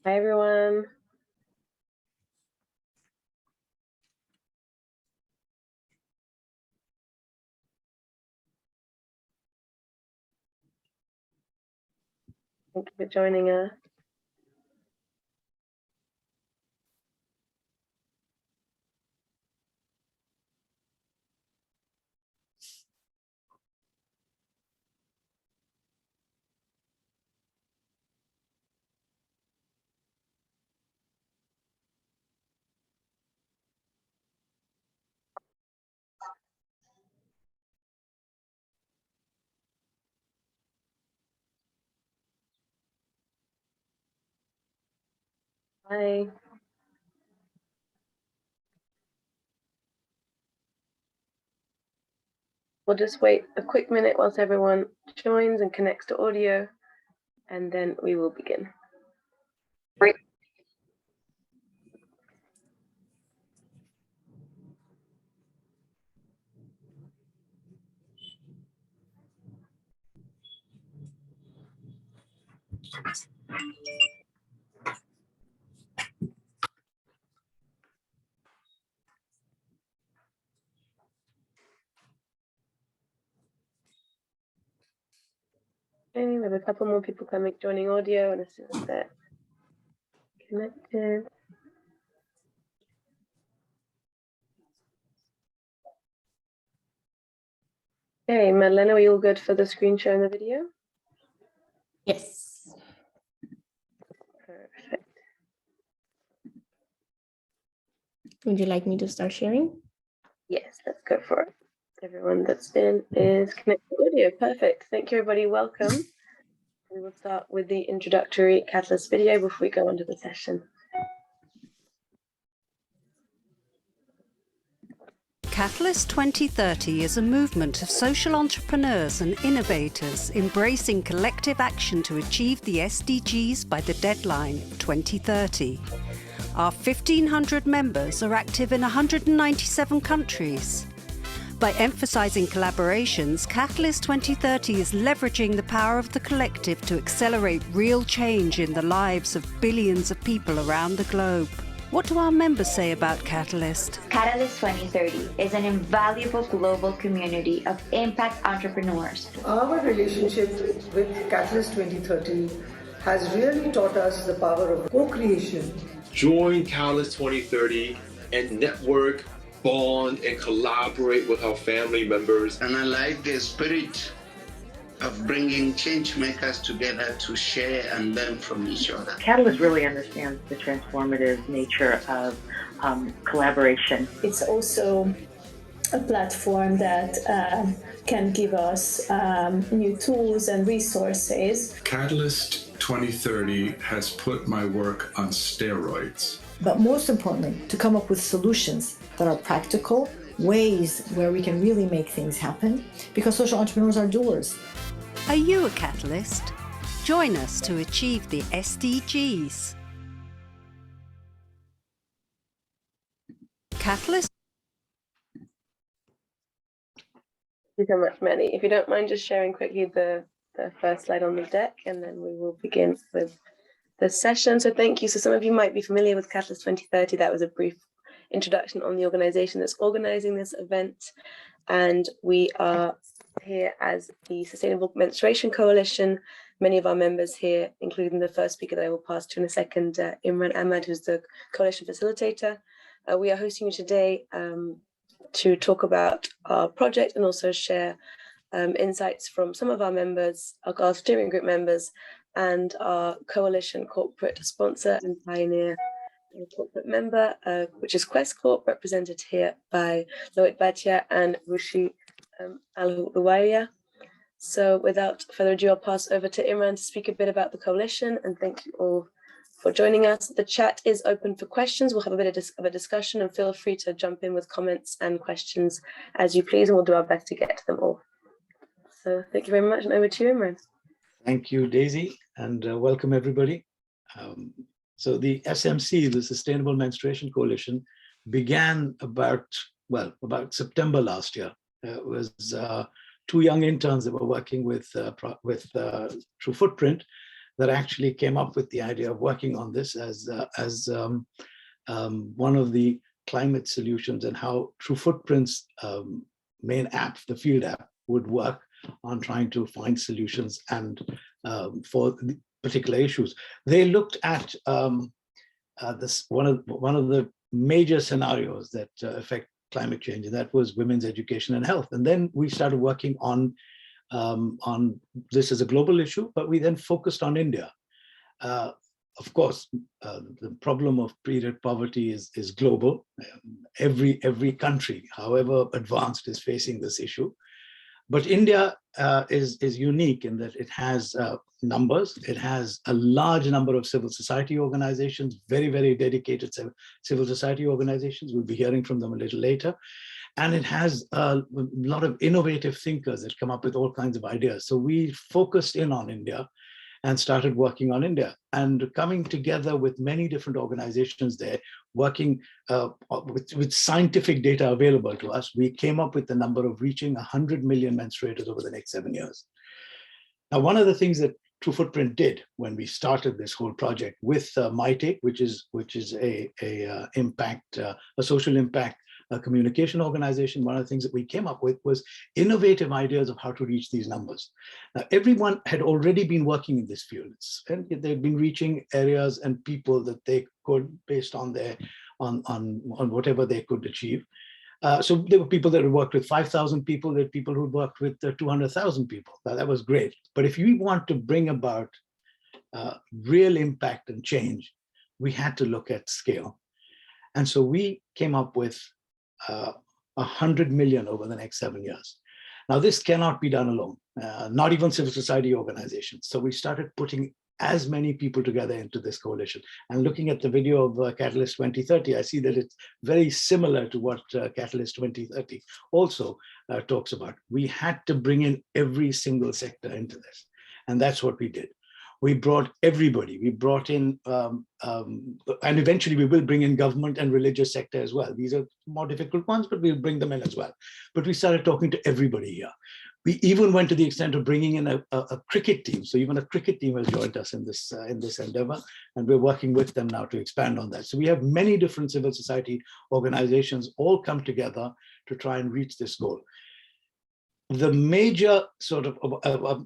Hi, everyone. Thank you for joining us. Hi. We'll just wait a quick minute whilst everyone joins and connects to audio, and then we will begin. Great. Okay, we have a couple more people joining audio, and as soon as they're connected. Okay, Madeleine, are you all good for the screen share and the video? Yes. Perfect. Would you like me to start sharing? Yes, let's go for it. Everyone that's in is connected to audio. Perfect. Thank you, everybody. Welcome. We will start with the introductory Catalyst video before we go on to the session. Catalyst 2030 is a movement of social entrepreneurs and innovators embracing collective action to achieve the SDGs by the deadline of 2030. Our 1,500 members are active in 197 countries. By emphasizing collaborations, Catalyst 2030 is leveraging the power of the collective to accelerate real change in the lives of billions of people around the globe. What do our members say about Catalyst? Catalyst 2030 is an invaluable global community of impact entrepreneurs. Our relationship with Catalyst 2030 has really taught us the power of co-creation. Join Catalyst 2030 and network, bond, and collaborate with our family members. And I like the spirit of bringing change makers together to share and learn from each other. Catalyst really understands the transformative nature of collaboration. It's also a platform that can give us new tools and resources. Catalyst 2030 has put my work on steroids. But most importantly, to come up with solutions that are practical, ways where we can really make things happen, because social entrepreneurs are doers. Are you a catalyst? Join us to achieve the SDGs. Catalyst. Thank you so much, Manny. If you don't mind just sharing quickly the first slide on the deck, and then we will begin with the session. So thank you. So some of you might be familiar with Catalyst 2030. That was a brief introduction on the organization that's organizing this event. And we are here as the Sustainable Menstruation Coalition. Many of our members here, including the first speaker that I will pass to in a second, Imran Ahmad, who's the coalition facilitator. We are hosting you today to talk about our project and also share insights from some of our members, our steering group members, and our coalition corporate sponsor and pioneer corporate member, which is Quest Corp, represented here by Loit Bhatia and Rushi Al-Uwaiya. So without further ado, I'll pass over to Imran to speak a bit about the coalition, and thank you all for joining us. The chat is open for questions. We'll have a bit of a discussion, and feel free to jump in with comments and questions as you please, and we'll do our best to get to them all. So thank you very much, and over to you, Imran. Thank you, Daisy, and welcome everybody. So the SMC, the Sustainable Menstruation Coalition, began about September last year. It was two young interns that were working with True Footprint, that actually came up with the idea of working on this as one of the climate solutions, and how True Footprint's main app, the field app, would work on trying to find solutions and for the particular issues. They looked at this one of the major scenarios that affect climate change, and that was women's education and health. And then we started working on this as a global issue, but we then focused on India. Of course, the problem of period poverty is global. Every country, however advanced, is facing this issue. But India is unique in that it has numbers. It has a large number of civil society organizations, very, very dedicated civil society organizations. We'll be hearing from them a little later. And it has a lot of innovative thinkers that come up with all kinds of ideas. So we focused in on India and started working on India, and coming together with many different organizations there, working with scientific data available to us. We came up with the number of reaching 100 million menstruators over the next 7 years. Now, one of the things that True Footprint did when we started this whole project with MyTake, which is a social impact communication organization, one of the things that we came up with was innovative ideas of how to reach these numbers. Now, everyone had already been working in this field, and they'd been reaching areas and people that they could, based on their on whatever they could achieve. So there were people that had worked with 5,000 people, there were people who worked with 200,000 people. Now, that was great. But if you want to bring about real impact and change, we had to look at scale. And so we came up with 100 million over the next 7 years. Now, this cannot be done alone, not even civil society organizations. So we started putting as many people together into this coalition. And looking at the video of Catalyst 2030, I see that it's very similar to what Catalyst 2030 also talks about. We had to bring in every single sector into this. And that's what we did. We brought everybody. We brought in, and eventually we will bring in government and religious sector as well. These are more difficult ones, but we'll bring them in as well. But we started talking to everybody here. We even went to the extent of bringing in a cricket team. So even a cricket team has joined us in this endeavor, and we're working with them now to expand on that. So we have many different civil society organizations all come together to try and reach this goal. The major sort of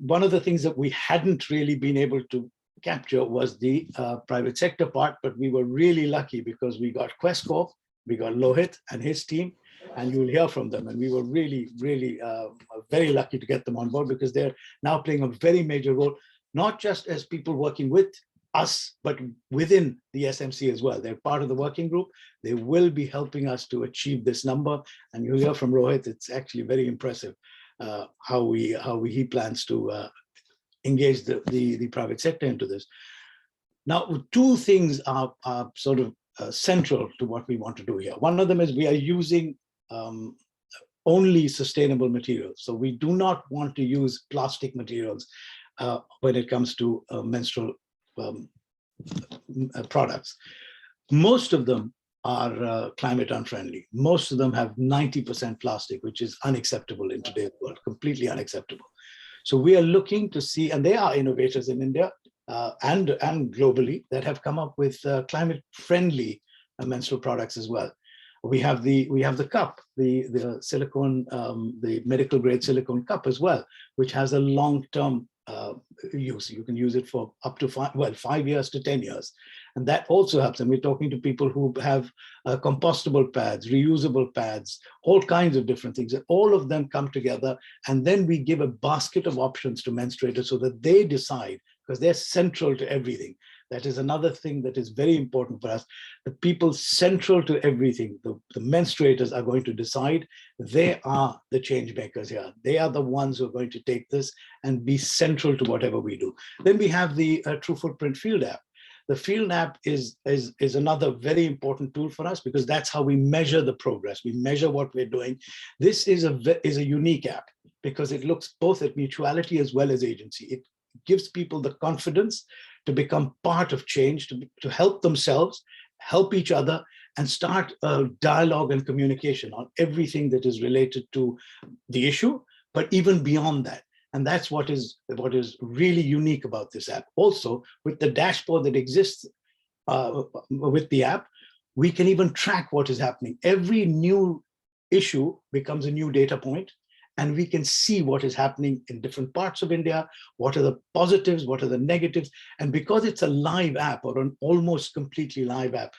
one of the things that we hadn't really been able to capture was the private sector part, but we were really lucky because we got Quest Corp, we got Lohit and his team, and you'll hear from them. And we were really, really very lucky to get them on board, because they're now playing a very major role, not just as people working with us, but within the SMC as well. They're part of the working group. They will be helping us to achieve this number. And you'll hear from Rohit, it's actually very impressive how he plans to engage the private sector into this. Now, two things are sort of central to what we want to do here. One of them is we are using only sustainable materials. So we do not want to use plastic materials when it comes to menstrual products. Most of them are climate unfriendly. Most of them have 90% plastic, which is unacceptable in today's world, completely unacceptable. So we are looking to see, and there are innovators in India and globally that have come up with climate friendly menstrual products as well. We have the cup, the silicone, the medical grade silicone cup as well, which has a long-term use. You can use it for up to 5 years to 10 years. And that also helps. And we're talking to people who have compostable pads, reusable pads, all kinds of different things. And all of them come together. And then we give a basket of options to menstruators so that they decide, because they're central to everything. That is another thing that is very important for us. The people central to everything, the menstruators are going to decide. They are the change makers here. They are the ones who are going to take this and be central to whatever we do. Then we have the True Footprint Field app. The Field app is another very important tool for us, because that's how we measure the progress. We measure what we're doing. This is a unique app because it looks both at mutuality as well as agency. It gives people the confidence to become part of change, to help themselves, help each other, and start a dialogue and communication on everything that is related to the issue, but even beyond that. And that's what is really unique about this app. Also, with the dashboard that exists with the app, we can even track what is happening. Every new issue becomes a new data point, and we can see what is happening in different parts of India, what are the positives, what are the negatives. And because it's a live app, or an almost completely live app,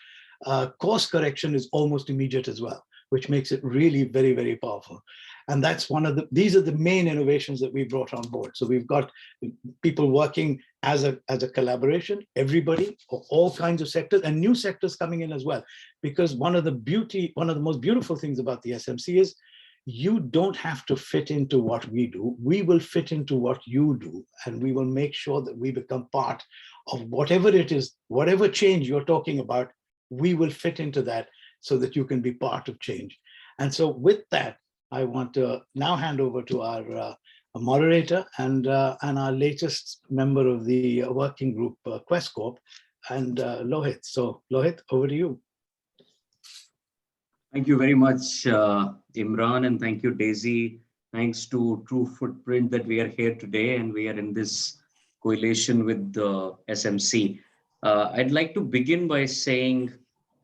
course correction is almost immediate as well, which makes it really very, very powerful. And that's these are the main innovations that we brought on board. So we've got people working as a collaboration, everybody, all kinds of sectors, and new sectors coming in as well. Because one of the most beautiful things about the SMC is you don't have to fit into what we do. We will fit into what you do, and we will make sure that we become part of whatever it is, whatever change you're talking about, we will fit into that so that you can be part of change. And so with that, I want to now hand over to our moderator and our latest member of the working group, Quest Corp, and Lohit. So Lohit, over to you. Thank you very much, Imran, and thank you, Daisy. Thanks to True Footprint that we are here today, and we are in this coalition with the SMC. I'd like to begin by saying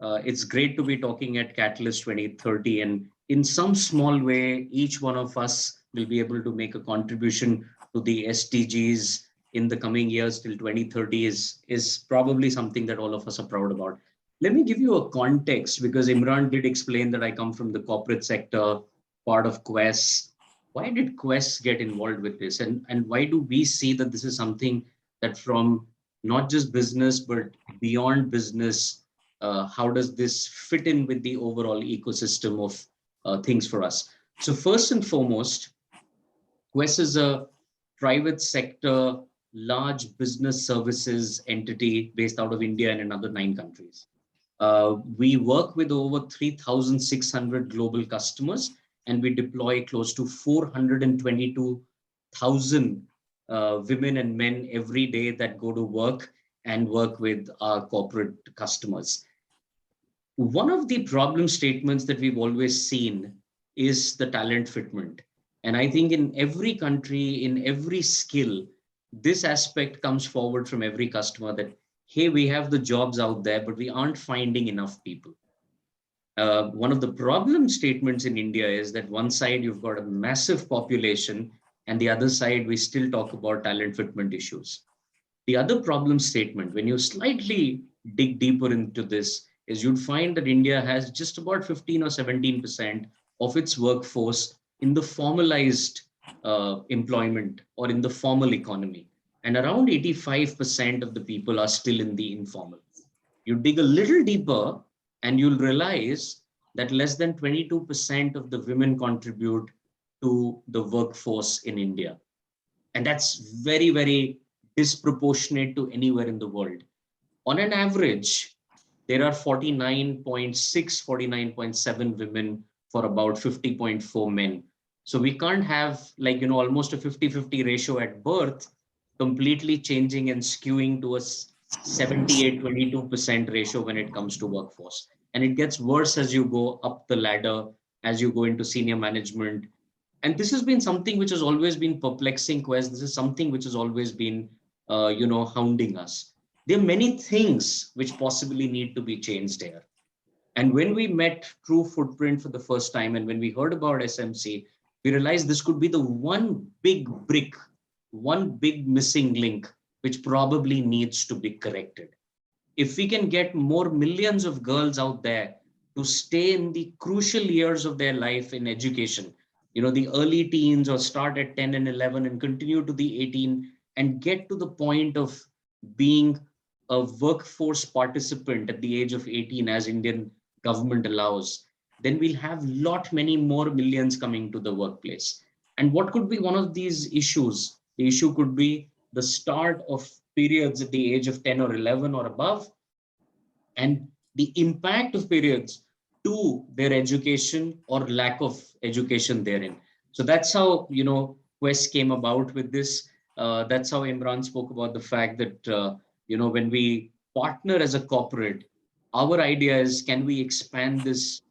it's great to be talking at Catalyst 2030, and in some small way, each one of us will be able to make a contribution to the SDGs in the coming years till 2030 is probably something that all of us are proud about. Let me give you a context, because Imran did explain that I come from the corporate sector, part of Quest. Why did Quest get involved with this? And why do we see that this is something that from not just business, but beyond business, how does this fit in with the overall ecosystem of things for us? So first and foremost, Quest is a private sector, large business services entity based out of India and another 9 countries. We work with over 3,600 global customers, and we deploy close to 422,000 women and men every day that go to work and work with our corporate customers. One of the problem statements that we've always seen is the talent fitment. And I think in every country, in every skill, this aspect comes forward from every customer that, hey, we have the jobs out there, but we aren't finding enough people. One of the problem statements in India is that one side you've got a massive population, and the other side we still talk about talent fitment issues. The other problem statement, when you slightly dig deeper into this, is you'd find that India has just about 15 or 17% of its workforce in the formalized employment or in the formal economy. And around 85% of the people are still in the informal. You dig a little deeper and you'll realize that less than 22% of the women contribute to the workforce in India. And that's very, very disproportionate to anywhere in the world. On an average, there are 49.6, 49.7 women for about 50.4 men. So we can't have almost a 50-50 ratio at birth, completely changing and skewing to a 78-22% ratio when it comes to workforce. And it gets worse as you go up the ladder, as you go into senior management. And this has been something which has always been perplexing Quest. This is something which has always been, hounding us. There are many things which possibly need to be changed here. And when we met True Footprint for the first time, and when we heard about SMC, we realized this could be the one big brick, one big missing link, which probably needs to be corrected. If we can get more millions of girls out there to stay in the crucial years of their life in education, the early teens, or start at 10 and 11 and continue to the 18 and get to the point of being a workforce participant at the age of 18 as Indian government allows, then we'll have many more millions coming to the workplace. And what could be one of these issues? The issue could be the start of periods at the age of 10 or 11 or above, and the impact of periods to their education or lack of education therein. So that's how, Quest came about with this. That's how Imran spoke about the fact that, when we partner as a corporate, our idea is, can we expand this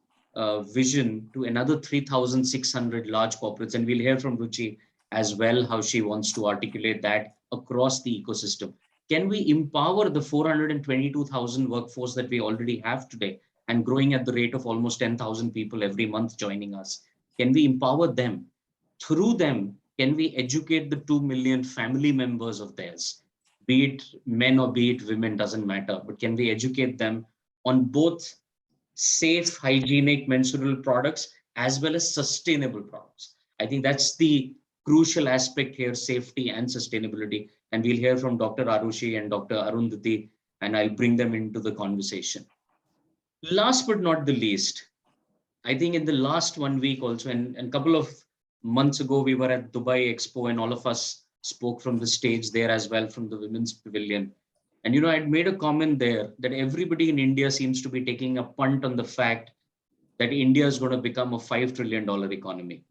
vision to another 3,600 large corporates? And we'll hear from Ruchi as well, how she wants to articulate that across the ecosystem. Can we empower the 422,000 workforce that we already have today and growing at the rate of almost 10,000 people every month joining us? Can we empower them? Through them, can we educate the 2 million family members of theirs? Be it men or be it women, doesn't matter, but can we educate them on both safe, hygienic menstrual products as well as sustainable products? I think that's the crucial aspect here, safety and sustainability. And we'll hear from Dr. Arushi and Dr. Arundhati, and I'll bring them into the conversation. Last but not the least, I think in the last 1 week also, and a couple of months ago, we were at Dubai Expo and all of us spoke from the stage there as well from the Women's Pavilion. And, you know, I'd made a comment there that everybody in India seems to be taking a punt on the fact that India is going to become a $5 trillion economy.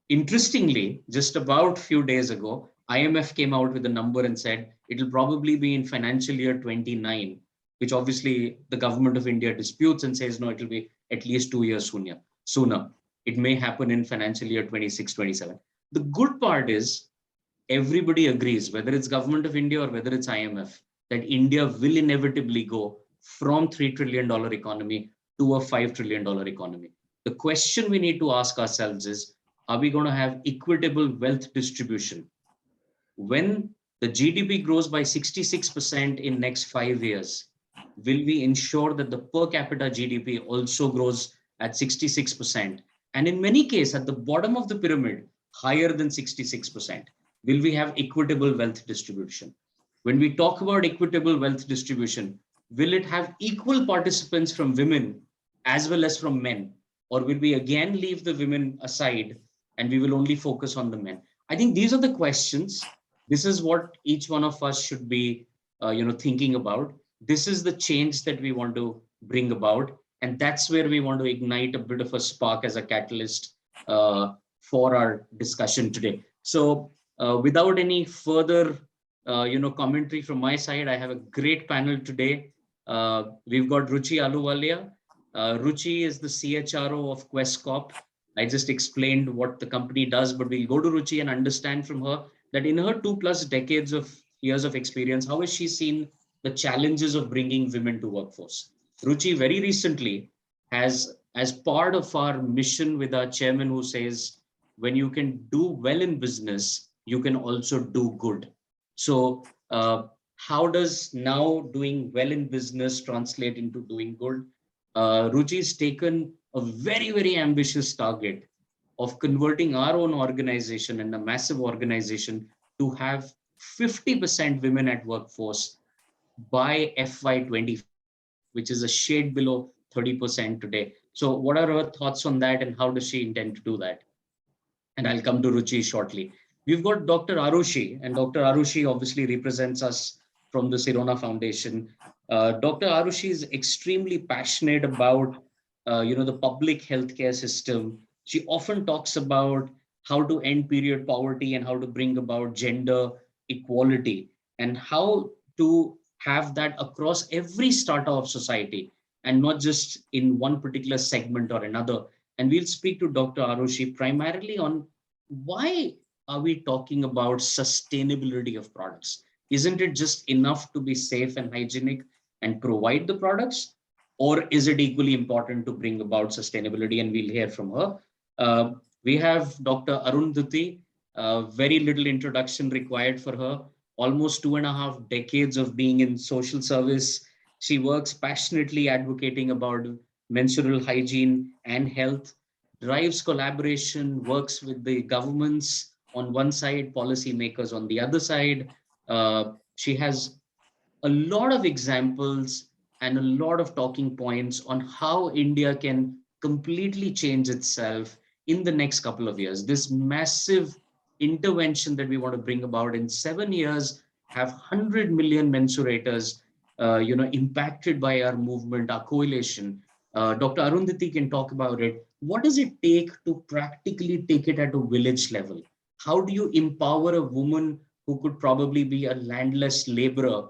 Interestingly, just about a few days ago, IMF came out with a number and said it'll probably be in financial year 29, which obviously the government of India disputes and says, no, it'll be at least 2 years sooner. It may happen in financial year 26, 27. The good part is everybody agrees, whether it's government of India or whether it's IMF, that India will inevitably go from $3 trillion economy to a $5 trillion economy. The question we need to ask ourselves is, are we going to have equitable wealth distribution? When the GDP grows by 66% in next 5 years, will we ensure that the per capita GDP also grows at 66%? And in many cases, at the bottom of the pyramid, higher than 66%. Will we have equitable wealth distribution? When we talk about equitable wealth distribution, will it have equal participants from women as well as from men? Or will we again leave the women aside and we will only focus on the men? I think these are the questions. This is what each one of us should be thinking about. This is the change that we want to bring about. And that's where we want to ignite a bit of a spark as a catalyst for our discussion today. So without any further commentary from my side, I have a great panel today. We've got Ruchi Aluwalia. Ruchi is the CHRO of Quest Corp. I just explained what the company does, but we'll go to Ruchi and understand from her that in her 2+ decades of years of experience, how has she seen the challenges of bringing women to workforce? Ruchi very recently has, as part of our mission with our chairman who says, when you can do well in business, you can also do good. So how does now doing well in business translate into doing good? Ruchi's taken a very, very ambitious target of converting our own organization and a massive organization to have 50% women at workforce by FY20, which is a shade below 30% today. So what are her thoughts on that and how does she intend to do that? And I'll come to Ruchi shortly. We've got Dr. Arushi, and Dr. Arushi obviously represents us from the Sirona Foundation. Dr. Arushi is extremely passionate about the public healthcare system. She often talks about how to end period poverty and how to bring about gender equality and how to have that across every strata of society and not just in one particular segment or another. And we'll speak to Dr. Arushi primarily on why are we talking about sustainability of products? Isn't it just enough to be safe and hygienic and provide the products? Or is it equally important to bring about sustainability? And we'll hear from her. We have Dr. Arundhati, very little introduction required for her, almost 2.5 decades of being in social service. She works passionately advocating about menstrual hygiene and health, drives collaboration, works with the governments on one side, policymakers on the other side. She has a lot of examples and a lot of talking points on how India can completely change itself in the next couple of years. This massive intervention that we want to bring about in 7 years, have 100 million menstruators, impacted by our movement, our coalition. Dr. Arundhati can talk about it. What does it take to practically take it at a village level? How do you empower a woman who could probably be a landless laborer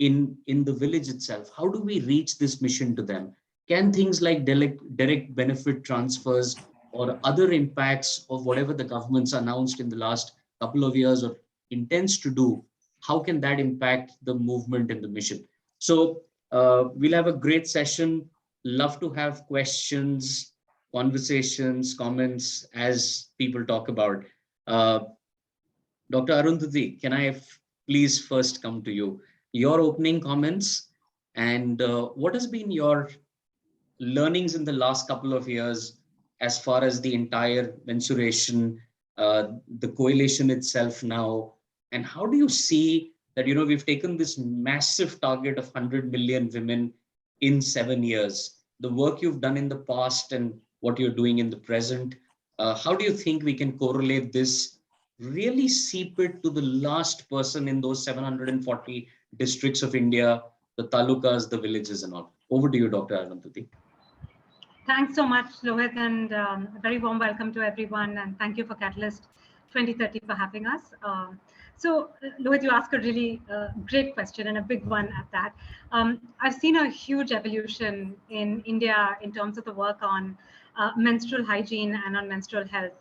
in the village itself? How do we reach this mission to them? Can things like direct benefit transfers or other impacts of whatever the government's announced in the last couple of years or intends to do, how can that impact the movement and the mission? So we'll have a great session. Love to have questions, conversations, comments as people talk about. Dr. Arundhati, can I please first come to you? Your opening comments and what has been your learnings in the last couple of years as far as the entire menstruation, the coalition itself now, and how do you see that, we've taken this massive target of 100 million women in 7 years, the work you've done in the past and what you're doing in the present, how do you think we can correlate this, really seep it to the last person in those 740 districts of India, the talukas, the villages and all? Over to you, Dr. Arundhati. Thanks so much, Lohit, and a very warm welcome to everyone. And thank you for Catalyst 2030 for having us. So, Lohit, you asked a really great question and a big one at that. I've seen a huge evolution in India in terms of the work on menstrual hygiene and on menstrual health.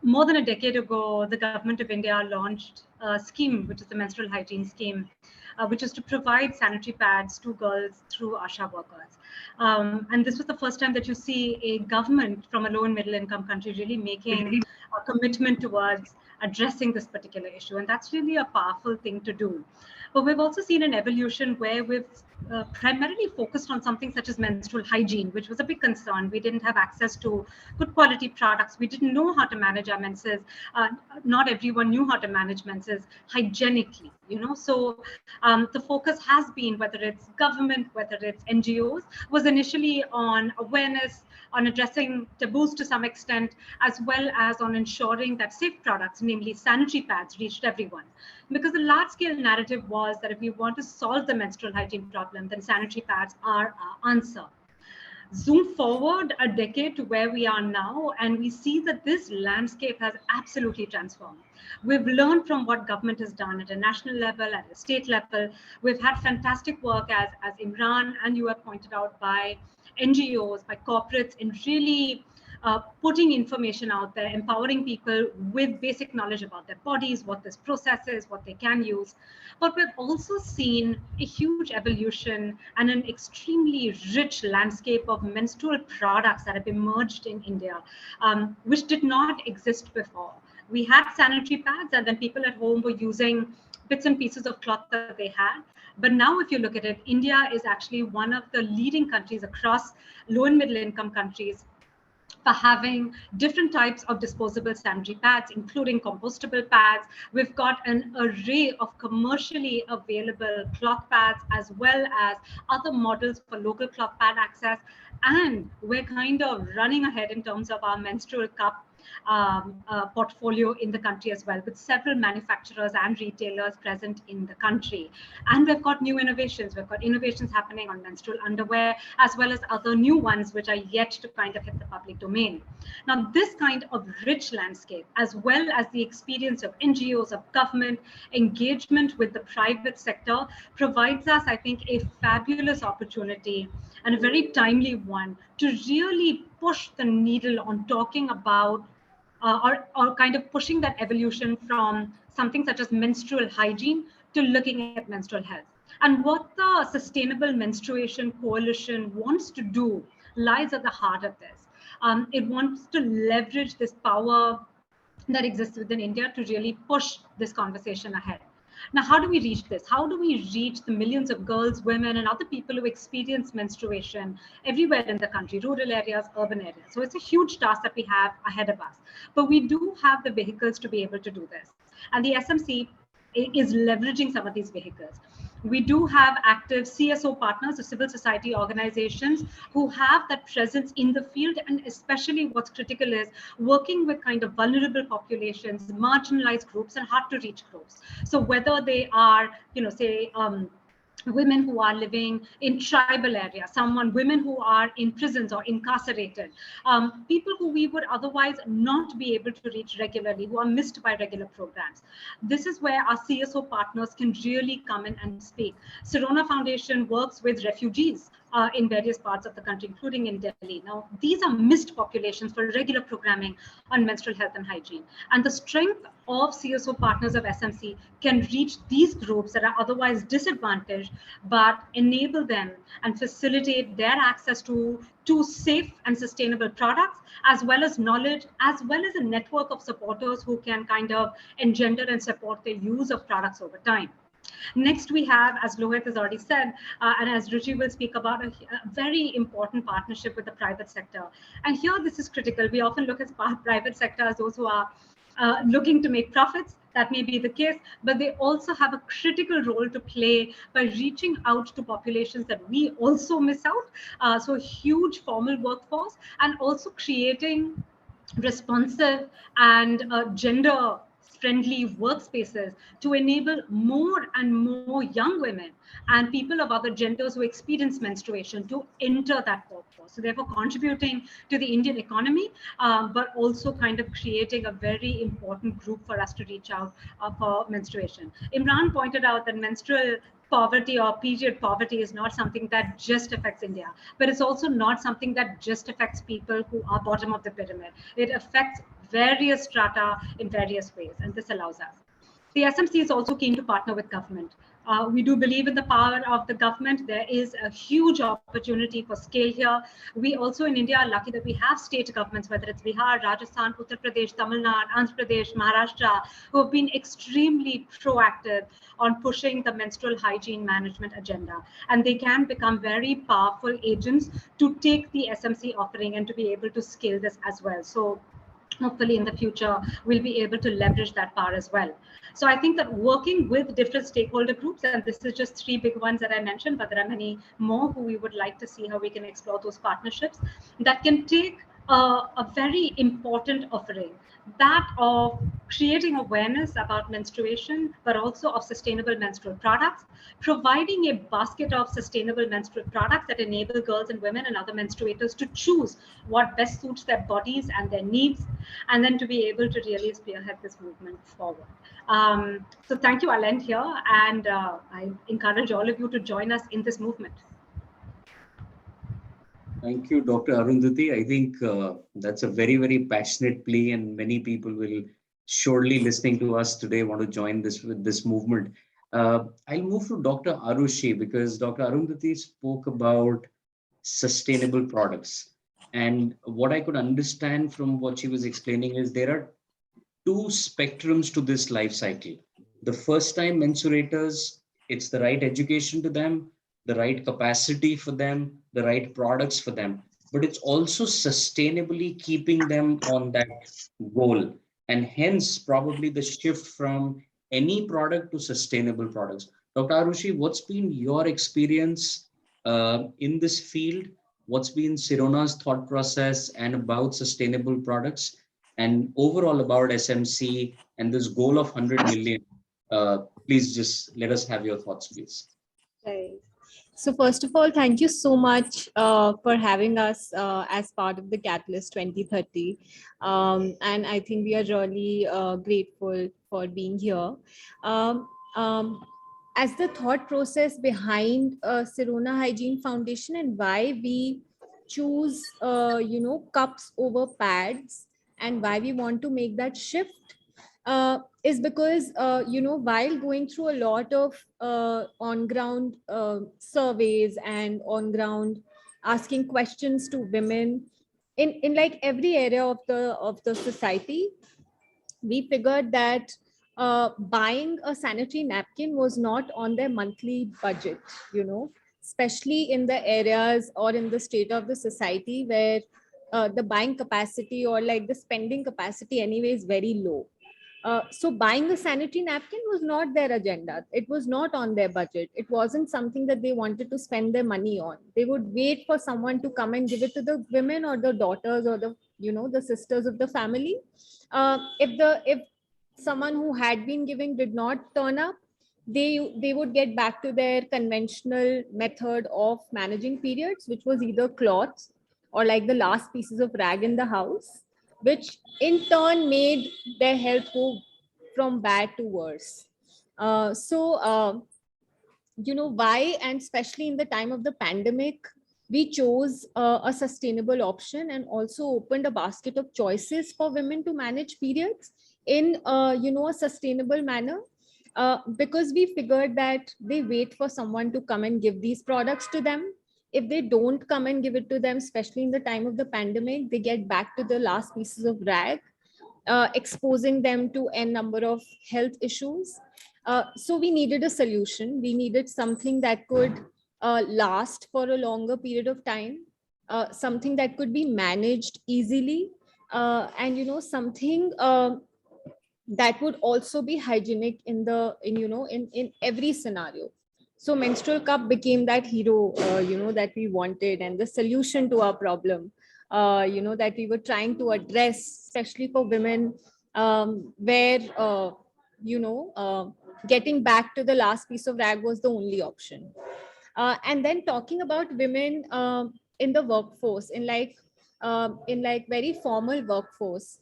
More than a decade ago, the government of India launched a scheme, which is the menstrual hygiene scheme, which is to provide sanitary pads to girls through ASHA workers. And this was the first time that you see a government from a low and middle income country really making a commitment towards addressing this particular issue. And that's really a powerful thing to do. But we've also seen an evolution where we've primarily focused on something such as menstrual hygiene, which was a big concern. We didn't have access to good quality products. We didn't know how to manage our menses. Not everyone knew how to manage menses hygienically, So the focus has been, whether it's government, whether it's NGOs, was initially on awareness, on addressing taboos to some extent, as well as on ensuring that safe products, namely sanitary pads, reached everyone. Because the large-scale narrative was that if we want to solve the menstrual hygiene problem, then sanitary pads are our answer. Zoom forward a decade to where we are now, and we see that this landscape has absolutely transformed. We've learned from what government has done at a national level, at a state level. We've had fantastic work, as Imran and you have pointed out, by NGOs, by corporates, in really putting information out there, empowering people with basic knowledge about their bodies, what this process is, what they can use. But we've also seen a huge evolution and an extremely rich landscape of menstrual products that have emerged in India, which did not exist before. We had sanitary pads, and then people at home were using bits and pieces of cloth that they had. But now, if you look at it, India is actually one of the leading countries across low and middle income countries for having different types of disposable sanitary pads, including compostable pads. We've got an array of commercially available cloth pads, as well as other models for local cloth pad access. And we're kind of running ahead in terms of our menstrual cup portfolio in the country as well, with several manufacturers and retailers present in the country. And we've got new innovations. We've got innovations happening on menstrual underwear, as well as other new ones which are yet to kind of hit the public domain. Now, this kind of rich landscape, as well as the experience of NGOs, of government, engagement with the private sector, provides us, I think, a fabulous opportunity and a very timely one to really push the needle on talking about or kind of pushing that evolution from something such as menstrual hygiene to looking at menstrual health. And what the Sustainable Menstruation Coalition wants to do lies at the heart of this. It wants to leverage this power that exists within India to really push this conversation ahead. Now, how do we reach this? How do we reach the millions of girls, women, and other people who experience menstruation everywhere in the country, rural areas, urban areas? So it's a huge task that we have ahead of us. But we do have the vehicles to be able to do this. And the SMC is leveraging some of these vehicles. We do have active CSO partners, the civil society organizations, who have that presence in the field. And especially what's critical is working with kind of vulnerable populations, marginalized groups, and hard to reach groups. So whether they are, say, women who are living in tribal areas, women who are in prisons or incarcerated, people who we would otherwise not be able to reach regularly, who are missed by regular programs. This is where our CSO partners can really come in and speak. Sirona Foundation works with refugees in various parts of the country, including in Delhi. Now, these are missed populations for regular programming on menstrual health and hygiene. And the strength of CSO partners of SMC can reach these groups that are otherwise disadvantaged, but enable them and facilitate their access to safe and sustainable products, as well as knowledge, as well as a network of supporters who can kind of engender and support the use of products over time. Next, we have, as Lohit has already said, and as Ruchi will speak about, a very important partnership with the private sector. And here, this is critical. We often look at private sector as those who are looking to make profits. That may be the case, but they also have a critical role to play by reaching out to populations that we also miss out. So huge formal workforce, and also creating responsive and gender friendly workspaces to enable more and more young women and people of other genders who experience menstruation to enter that workforce. So therefore contributing to the Indian economy, but also kind of creating a very important group for us to reach out for menstruation. Imran pointed out that menstrual poverty or period poverty is not something that just affects India, but it's also not something that just affects people who are bottom of the pyramid. It affects various strata in various ways, and this allows us. The SMC is also keen to partner with government. We do believe in the power of the government. There is a huge opportunity for scale here. We also in India are lucky that we have state governments, whether it's Bihar, Rajasthan, Uttar Pradesh, Tamil Nadu, Andhra Pradesh, Maharashtra, who have been extremely proactive on pushing the menstrual hygiene management agenda. And they can become very powerful agents to take the SMC offering and to be able to scale this as well. So hopefully in the future, we'll be able to leverage that power as well. So I think that working with different stakeholder groups, and this is just 3 big ones that I mentioned, but there are many more who we would like to see how we can explore those partnerships that can take a very important offering, that of creating awareness about menstruation, but also of sustainable menstrual products, providing a basket of sustainable menstrual products that enable girls and women and other menstruators to choose what best suits their bodies and their needs, and then to be able to really spearhead this movement forward. So thank you. I'll end here, and I encourage all of you to join us in this movement. Thank you, Dr. Arundhati. I think that's a very, very passionate plea, and many people will surely listening to us today want to join this movement. I'll move to Dr. Arushi, because Dr. Arundhati spoke about sustainable products. And what I could understand from what she was explaining is there are 2 spectrums to this life cycle. The first time menstruators, it's the right education to them, the right capacity for them, the right products for them, but it's also sustainably keeping them on that goal. And hence probably the shift from any product to sustainable products. Dr. Arushi, what's been your experience in this field? What's been Sirona's thought process and about sustainable products, and overall about SMC and this goal of 100 million? Please just let us have your thoughts, please. Right. So first of all, thank you so much for having us as part of the Catalyst 2030. And I think we are really grateful for being here. As the thought process behind Sirona Hygiene Foundation and why we choose, cups over pads, and why we want to make that shift is because, while going through a lot of on-ground surveys and on-ground asking questions to women in like every area of the society, we figured that buying a sanitary napkin was not on their monthly budget, especially in the areas or in the state of the society where the buying capacity or like the spending capacity anyway is very low. So buying a sanitary napkin was not their agenda. It was not on their budget. It wasn't something that they wanted to spend their money on. They would wait for someone to come and give it to the women or the daughters or the sisters of the family. If someone who had been giving did not turn up, they would get back to their conventional method of managing periods, which was either cloths or like the last pieces of rag in the house, which in turn made their health go from bad to worse. Why, and especially in the time of the pandemic, we chose a sustainable option and also opened a basket of choices for women to manage periods in a sustainable manner, because we figured that they wait for someone to come and give these products to them. If they don't come and give it to them, especially in the time of the pandemic, they get back to the last pieces of rag, exposing them to a number of health issues. So we needed a solution. We needed something that could last for a longer period of time, something that could be managed easily, and something that would also be hygienic in every scenario. So menstrual cup became that hero that we wanted, and the solution to our problem that we were trying to address, especially for women, where getting back to the last piece of rag was the only option. And then talking about women in the workforce, in very formal workforce,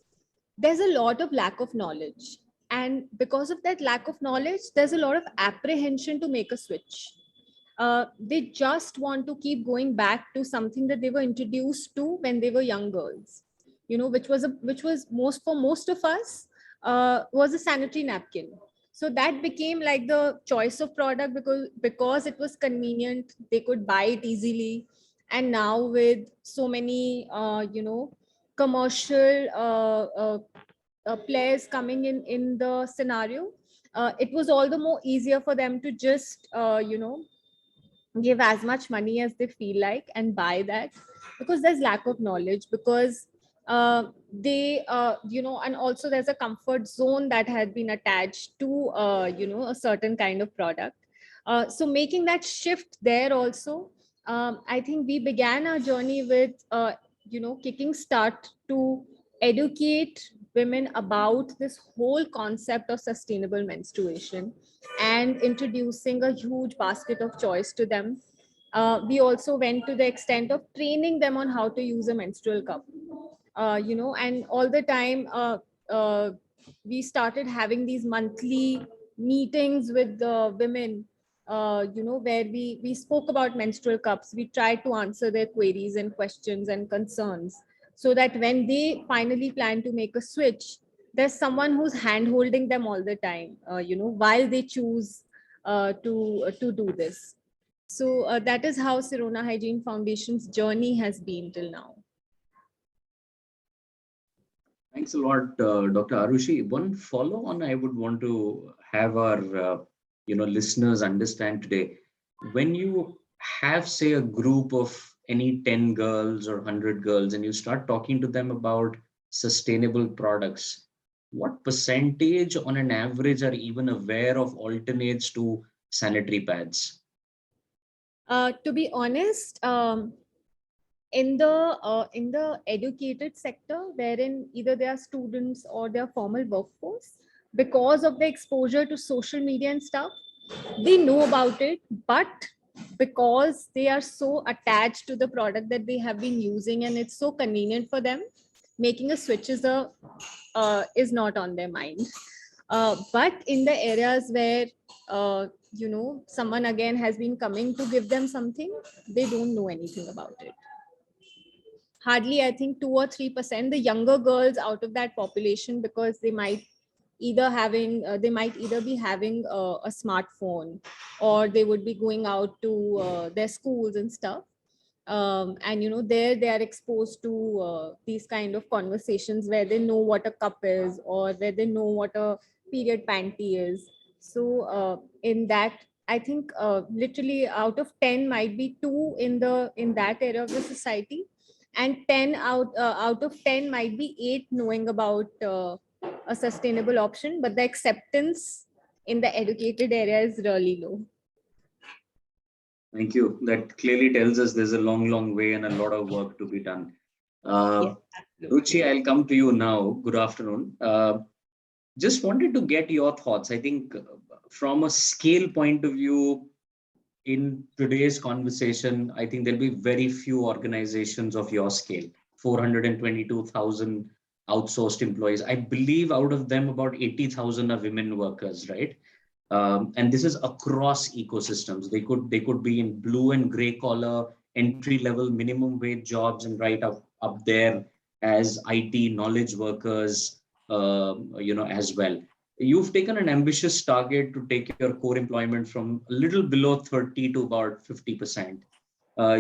there's a lot of lack of knowledge, and because of that lack of knowledge, there's a lot of apprehension to make a switch. They just want to keep going back to something that they were introduced to when they were young girls, which was most of us was a sanitary napkin. So that became like the choice of product, because it was convenient, they could buy it easily. And now with so many commercial players coming in the scenario, it was all the more easier for them to just give as much money as they feel like and buy that, because there's lack of knowledge, because they and also there's a comfort zone that had been attached to a certain kind of product. So making that shift there also, I think we began our journey with kicking start to educate women about this whole concept of sustainable menstruation and introducing a huge basket of choice to them. We also went to the extent of training them on how to use a menstrual cup, and all the time we started having these monthly meetings with the women, where we spoke about menstrual cups. We tried to answer their queries and questions and concerns, so that when they finally plan to make a switch, there's someone who's hand holding them all the time, while they choose to do this. So that is how Sirona Hygiene Foundation's journey has been till now. Thanks a lot, Dr. Arushi. One follow on I would want to have our listeners understand today. When you have, say, a group of any 10 girls or 100 girls, and you start talking to them about sustainable products, what percentage on an average are even aware of alternates to sanitary pads? To be honest, in the educated sector, wherein either they are students or they are formal workforce, because of the exposure to social media and stuff, they know about it, but because they are so attached to the product that they have been using and it's so convenient for them, making a switch is not on their mind. But in the areas where someone again has been coming to give them something, they don't know anything about it. Hardly, I think 2 or 3%, the younger girls out of that population, because they might either be having a smartphone, or they would be going out to their schools and stuff. And there they are exposed to these kind of conversations where they know what a cup is, or where they know what a period panty is. So in that, I think literally out of 10 might be 2 in that area of the society, and 10 out of 10 might be 8 knowing about a sustainable option, but the acceptance in the educated area is really low. Thank you. That clearly tells us there's a long way and a lot of work to be done. Yes, Ruchi, I'll come to you now. Good afternoon. Just wanted to get your thoughts. I think from a scale point of view, in today's conversation, I think there'll be very few organizations of your scale, 422,000 outsourced employees. I believe out of them, about 80,000 are women workers, right? And this is across ecosystems. They could be in blue and gray collar, entry-level minimum wage jobs and right up there as IT knowledge workers, as well. You've taken an ambitious target to take your core employment from a little below 30 to about 50%.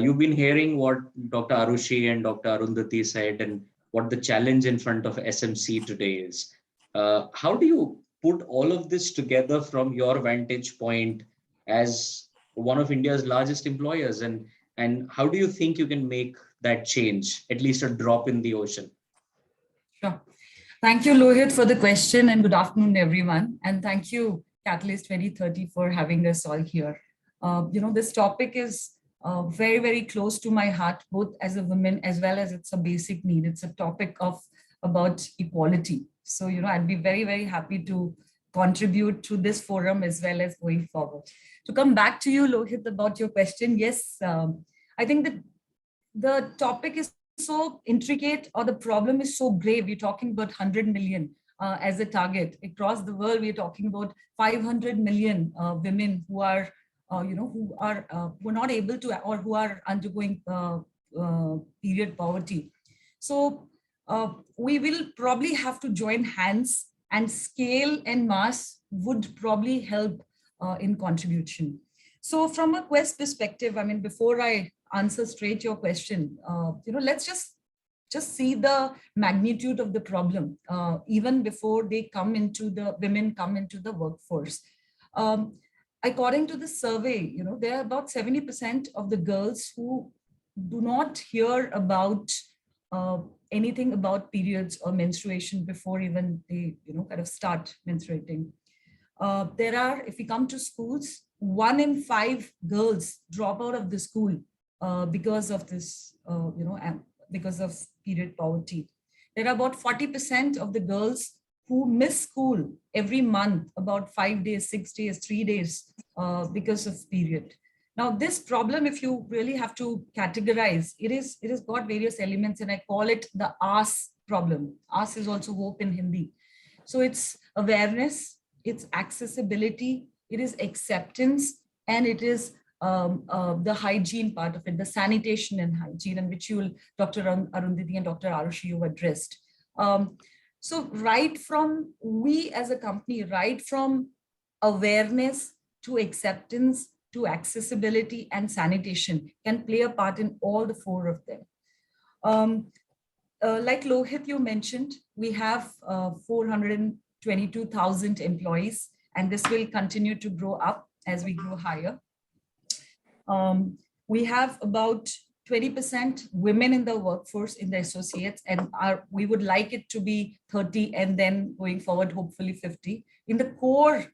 You've been hearing what Dr. Arushi and Dr. Arundhati said and what the challenge in front of SMC today is. How do you put all of this together from your vantage point as one of India's largest employers, and how do you think you can make that change, at least a drop in the ocean? Sure. Thank you, Lohit, for the question, and good afternoon, everyone. And thank you, Catalyst 2030, for having us all here. This topic is very, very close to my heart, both as a woman as well as it's a basic need. It's a topic about equality. So, I'd be very, very happy to contribute to this forum as well as going forward. To come back to you, Lohit, about your question, yes, I think that the topic is so intricate, or the problem is so grave. We're talking about 100 million as a target. Across the world, we're talking about 500 million women who are who are not able to, or who are undergoing period poverty. So we will probably have to join hands, and scale and mass would probably help in contribution. So from a Quest perspective, before I answer straight your question, let's just see the magnitude of the problem even before women come into the workforce. According to the survey, there are about 70% of the girls who do not hear about anything about periods or menstruation before even they kind of start menstruating. There are, if we come to schools, 1 in 5 girls drop out of the school because of this, because of period poverty. There are about 40% of the girls who miss school every month, about 5 days, 6 days, 3 days, because of period. Now, this problem, if you really have to categorize, it has got various elements, and I call it the AS problem. AS is also hope in Hindi. So it's awareness, it's accessibility, it is acceptance, and it is the hygiene part of it, the sanitation and hygiene, and which you will, Dr. Arundhati and Dr. Arushi, you addressed. So right from, we as a company, right from awareness to acceptance to accessibility and sanitation can play a part in all the 4 of them. Like Lohit, you mentioned, we have 422,000 employees, and this will continue to grow up as we grow higher. We have about 20% women in the workforce, in the associates, and we would like it to be 30, and then going forward, hopefully 50. In the core,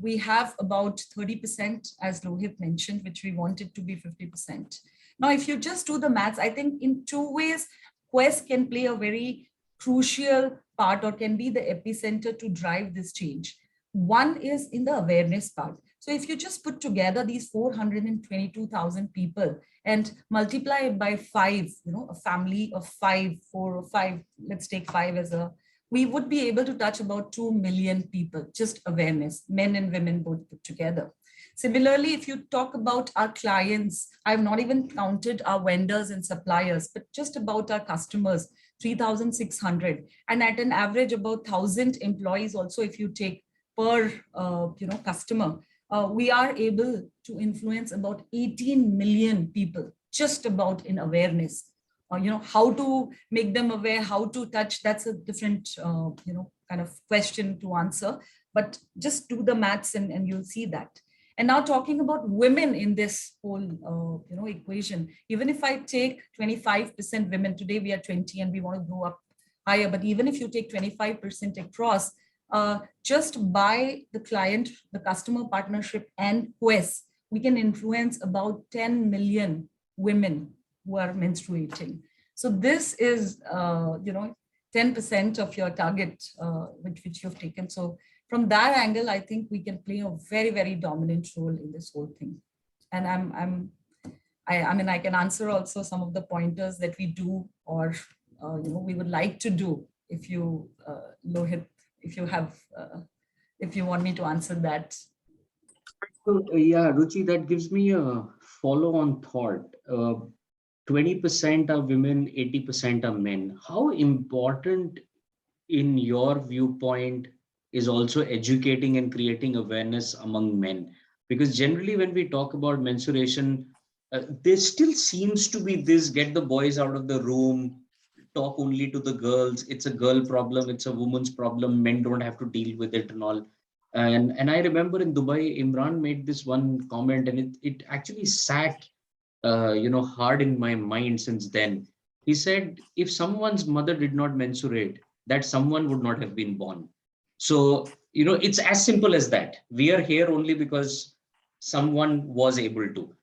we have about 30%, as Lohit mentioned, which we wanted to be 50%. Now, if you just do the maths, I think in 2 ways, Quest can play a very crucial part, or can be the epicenter to drive this change. One is in the awareness part. So if you just put together these 422,000 people and multiply it by 5, a family of 5, 4 or 5, let's take 5 as we would be able to touch about 2 million people, just awareness, men and women both put together. Similarly, if you talk about our clients, I've not even counted our vendors and suppliers, but just about our customers, 3,600, and at an average about 1,000 employees also, if you take per customer, we are able to influence about 18 million people just about in awareness. How to make them aware, how to touch, that's a different kind of question to answer, but just do the maths and you'll see that. And now talking about women in this whole equation, even if I take 25% women, today we are 20 and we want to go up higher, but even if you take 25% across, just by the client, the customer partnership and Quest, we can influence about 10 million women who are menstruating. So this is, 10% of your target, which you've taken. So from that angle, I think we can play a very, very dominant role in this whole thing. And I can answer also some of the pointers that we do, or we would like to do. If you, Lohit, if you want me to answer that. So yeah, Ruchi, that gives me a follow-on thought. 20% are women, 80% are men. How important, in your viewpoint, is also educating and creating awareness among men? Because generally when we talk about menstruation, there still seems to be this: get the boys out of the room, talk only to the girls, it's a girl problem, it's a woman's problem, men don't have to deal with it and all. And I remember in Dubai, Imran made this one comment, and it actually sat hard in my mind since then. He said, if someone's mother did not menstruate, that someone would not have been born. So, it's as simple as that. We are here only because someone was able to.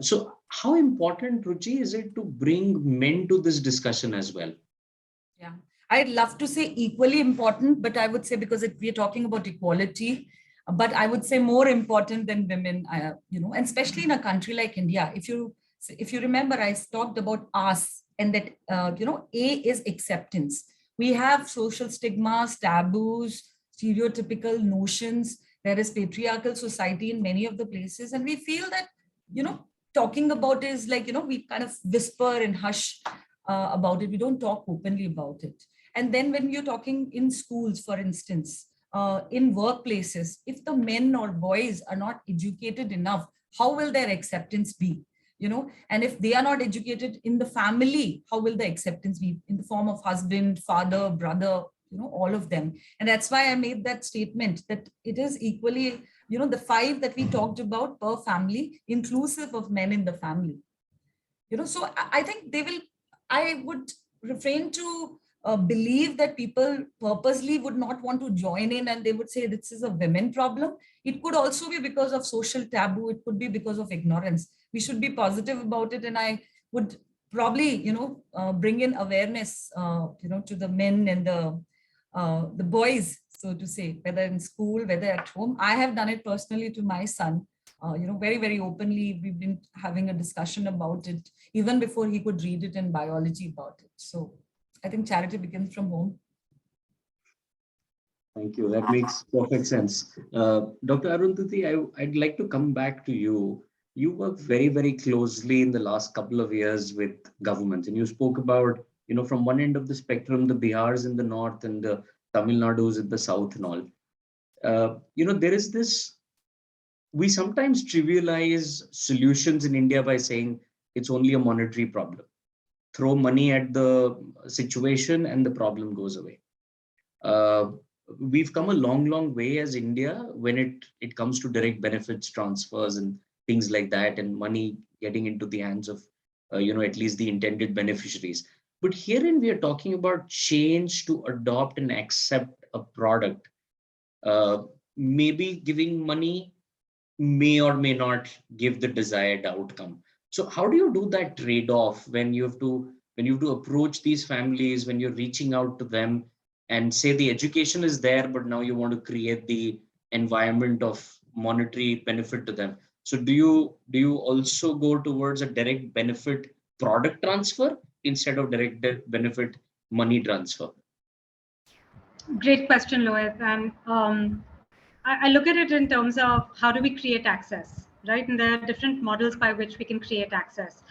So how important, Ruchi, is it to bring men to this discussion as well? Yeah, I'd love to say equally important, but I would say, because we're talking about equality, but I would say more important than women, and especially in a country like India. If you remember, I talked about us, and that, A is acceptance. We have social stigmas, taboos, stereotypical notions. There is patriarchal society in many of the places. And we feel that, talking about is like, we kind of whisper and hush about it. We don't talk openly about it. And then when you're talking in schools, for instance, in workplaces, if the men or boys are not educated enough, how will their acceptance be? And if they are not educated in the family, how will the acceptance be in the form of husband, father, brother, all of them? And that's why I made that statement, that it is equally, the 5 that we talked about per family, inclusive of men in the family. So I think I would refrain to believe that people purposely would not want to join in, and they would say this is a women problem. It could also be because of social taboo. It could be because of ignorance. We should be positive about it. And I would probably, bring in awareness, to the men and the boys, so to say, whether in school, whether at home. I have done it personally to my son. Very, very openly. We've been having a discussion about it even before he could read it in biology about it. So I think charity begins from home. Thank you. That makes perfect sense. Dr. Arundhati, I'd like to come back to you. You work very, very closely in the last couple of years with governments, and you spoke about, from one end of the spectrum, the Bihars in the north and the Tamil Nadus in the south and all. There is this. We sometimes trivialize solutions in India by saying it's only a monetary problem. Throw money at the situation and the problem goes away. We've come a long, long way as India when it comes to direct benefits transfers and things like that, and money getting into the hands of, at least the intended beneficiaries. But herein we are talking about change to adopt and accept a product. Maybe giving money may or may not give the desired outcome. So how do you do that trade-off when you have to approach these families, when you're reaching out to them and say the education is there, but now you want to create the environment of monetary benefit to them? So do you also go towards a direct benefit product transfer instead of direct benefit money transfer? Great question, Lohit. And I look at it in terms of how do we create access, right? And there are different models by which we can create access.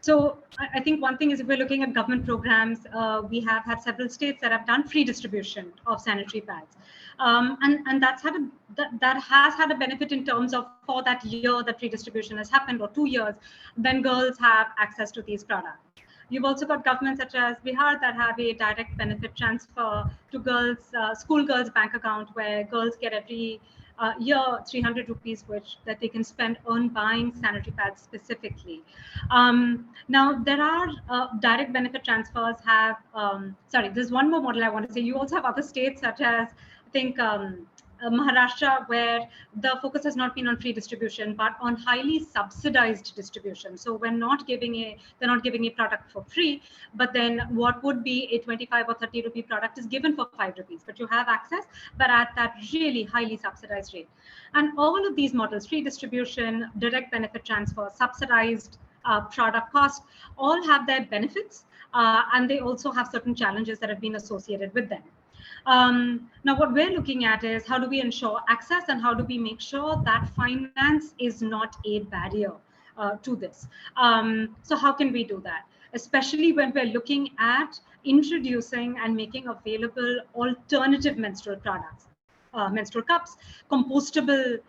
So I think one thing is, if we're looking at government programs, we have had several states that have done free distribution of sanitary pads. And that has had a benefit in terms of, for that year that free distribution has happened, or 2 years, then girls have access to these products. You've also got governments such as Bihar that have a direct benefit transfer to girls, school girls' bank account, where girls get every year 300 rupees, that they can spend on buying sanitary pads specifically. Now, there are direct benefit transfers there's one more model I want to say. You also have other states such as, I think, Maharashtra, where the focus has not been on free distribution, but on highly subsidized distribution. So they're not giving a product for free, but then what would be a 25 or 30 rupee product is given for 5 rupees, but you have access, but at that really highly subsidized rate. And all of these models, free distribution, direct benefit transfer, subsidized product cost, all have their benefits, and they also have certain challenges that have been associated with them. Now, what we're looking at is how do we ensure access and how do we make sure that finance is not a barrier to this. So how can we do that? Especially when we're looking at introducing and making available alternative menstrual products, menstrual cups, compostable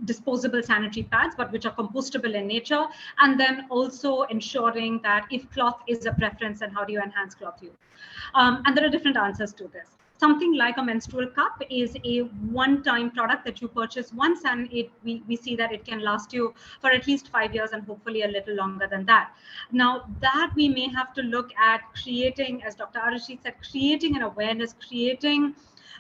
disposable sanitary pads, but which are compostable in nature, and then also ensuring that if cloth is a preference, then how do you enhance cloth use? And there are different answers to this. Something like a menstrual cup is a one-time product that you purchase once, and we see that it can last you for at least 5 years and hopefully a little longer than that. Now, that we may have to look at creating, as Dr. Arushi said, creating an awareness, creating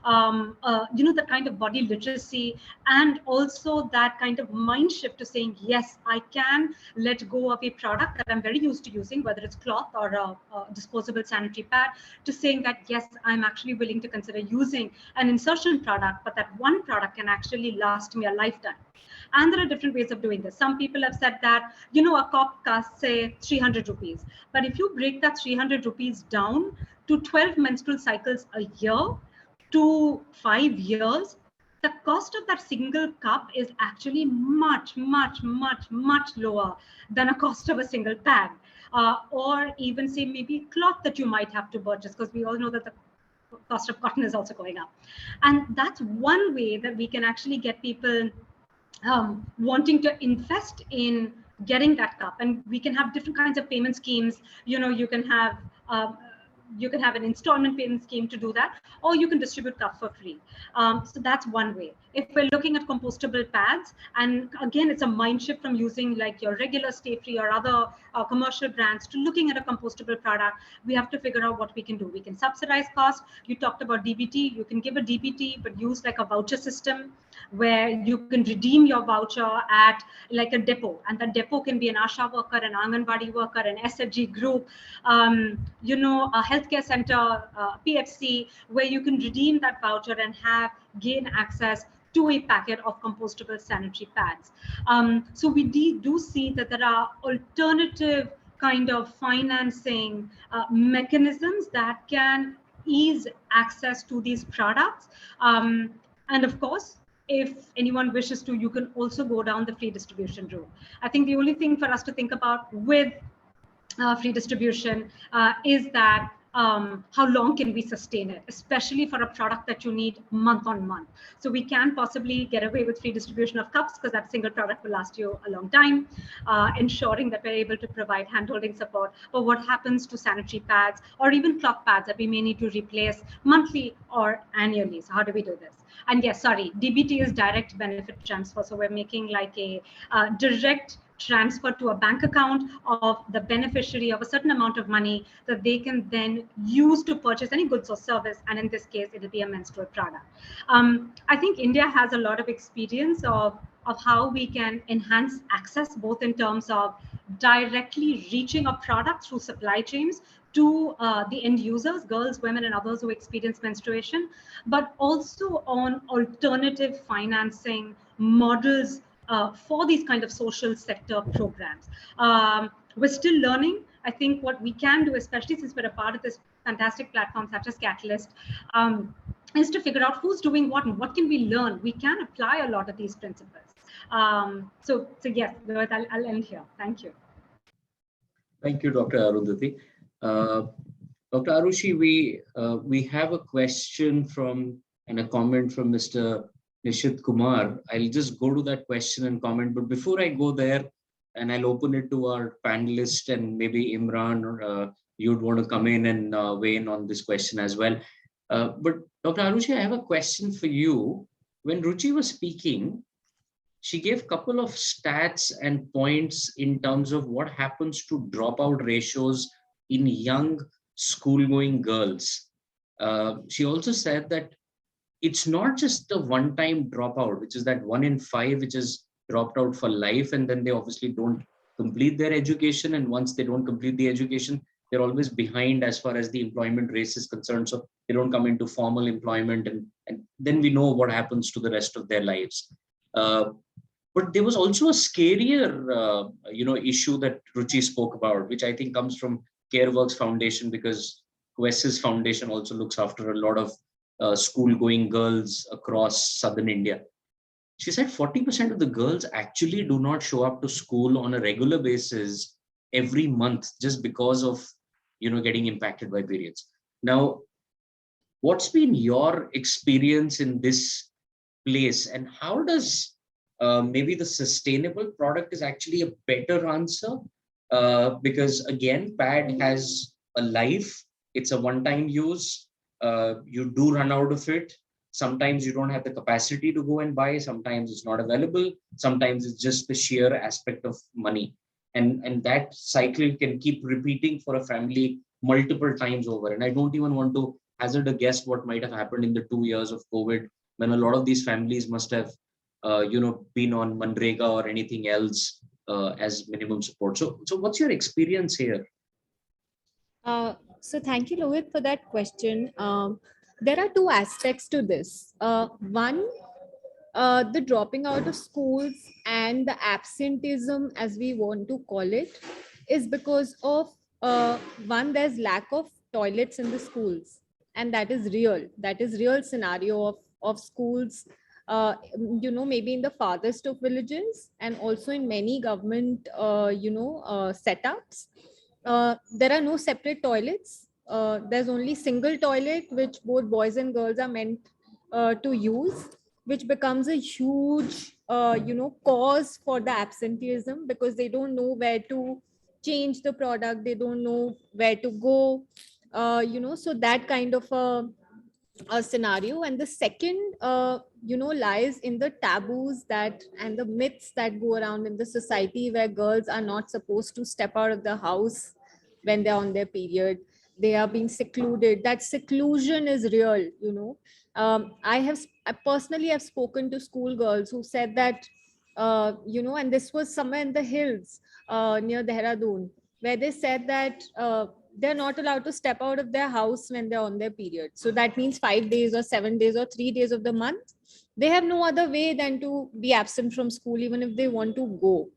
the kind of body literacy, and also that kind of mind shift to saying, yes, I can let go of a product that I'm very used to using, whether it's cloth or a disposable sanitary pad, to saying that, yes, I'm actually willing to consider using an insertion product, but that one product can actually last me a lifetime. And there are different ways of doing this. Some people have said that, a cup costs, say, 300 rupees. But if you break that 300 rupees down to 12 menstrual cycles a year, to 5 years, the cost of that single cup is actually much, much, much, much lower than a cost of a single pad, or even say maybe cloth that you might have to purchase, because we all know that the cost of cotton is also going up. And that's one way that we can actually get people wanting to invest in getting that cup. And we can have different kinds of payment schemes. You can have an installment payment scheme to do that, or you can distribute cups for free. So that's one way. If we're looking at compostable pads, and again, it's a mind shift from using like your regular Stay Free or other commercial brands to looking at a compostable product, we have to figure out what we can do. We can subsidize cost. You talked about DBT. You can give a DBT, but use like a voucher system where you can redeem your voucher at like a depot, and that depot can be an ASHA worker, an Anganwadi worker, an SFG group, a healthcare center, PFC, where you can redeem that voucher and gain access to a packet of compostable sanitary pads. So we do see that there are alternative kind of financing mechanisms that can ease access to these products. And of course, if anyone wishes to, you can also go down the free distribution route. I think the only thing for us to think about with free distribution is that how long can we sustain it, especially for a product that you need month on month. So we can possibly get away with free distribution of cups because that single product will last you a long time, ensuring that we're able to provide hand-holding support. But what happens to sanitary pads or even cloth pads that we may need to replace monthly or annually? So how do we do this? And yes, sorry, DBT is direct benefit transfer. So we're making like a direct transfer to a bank account of the beneficiary of a certain amount of money that they can then use to purchase any goods or service. And in this case, it'll be a menstrual product. I think India has a lot of experience of how we can enhance access, both in terms of directly reaching a product through supply chains to the end users, girls, women, and others who experience menstruation, but also on alternative financing models for these kind of social sector programs. We're still learning. I think what we can do, especially since we're a part of this fantastic platform such as Catalyst, is to figure out who's doing what and what can we learn. We can apply a lot of these principles. So yes, I'll end here. Thank you. Thank you, Dr. Arundhati. Dr. Arushi, we have a question and a comment from Mr. Nishit Kumar. I'll just go to that question and comment. But before I go there, and I'll open it to our panelists, and maybe Imran or you'd want to come in and weigh in on this question as well. But Dr. Arushi, I have a question for you. When Ruchi was speaking, she gave a couple of stats and points in terms of what happens to dropout ratios in young school-going girls. She also said that it's not just the one-time dropout, which is that 1 in 5, which is dropped out for life, and then they obviously don't complete their education. And once they don't complete the education, they're always behind as far as the employment race is concerned. So they don't come into formal employment, and then we know what happens to the rest of their lives. But there was also a scarier, issue that Ruchi spoke about, which I think comes from CareWorks Foundation, because Quest's foundation also looks after a lot of school-going girls across southern India. She said 40% of the girls actually do not show up to school on a regular basis every month just because of, getting impacted by periods. Now, what's been your experience in this place, and how does maybe the sustainable product is actually a better answer? Because again, pad has a life. It's a one-time use. You do run out of it. Sometimes you don't have the capacity to go and buy. Sometimes it's not available. Sometimes it's just the sheer aspect of money. And that cycle can keep repeating for a family multiple times over. And I don't even want to hazard a guess what might have happened in the 2 years of COVID, when a lot of these families must have, been on Manrega or anything else as minimum support. So what's your experience here? So thank you, Lohit, for that question. There are two aspects to this. One, the dropping out of schools and the absenteeism, as we want to call it, is because of one, there's lack of toilets in the schools, and that is real. That is real scenario of schools. Maybe in the farthest of villages, and also in many government, setups. There are no separate toilets. There's only single toilet, which both boys and girls are meant to use, which becomes a huge, cause for the absenteeism, because they don't know where to change the product. They don't know where to go, so that kind of a scenario. And the second, lies in the taboos that and the myths that go around in the society, where girls are not supposed to step out of the house when they're on their period. They are being secluded. That seclusion is real. I personally have spoken to schoolgirls who said that, and this was somewhere in the hills near Dehradun, where they said that they're not allowed to step out of their house when they're on their period. So that means 5 days or 7 days or 3 days of the month. They have no other way than to be absent from school, even if they want to go.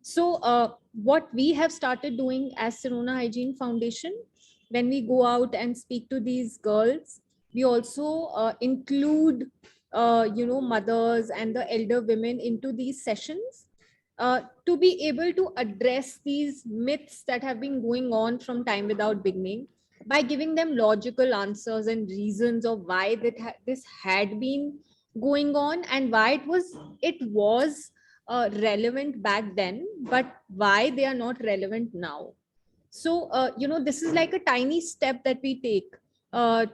So what we have started doing as Sirona Hygiene Foundation, when we go out and speak to these girls, we also include, mothers and the elder women into these sessions, to be able to address these myths that have been going on from time without beginning, by giving them logical answers and reasons of why this had been going on, and why it was relevant back then, but why they are not relevant now. So, this is like a tiny step that we take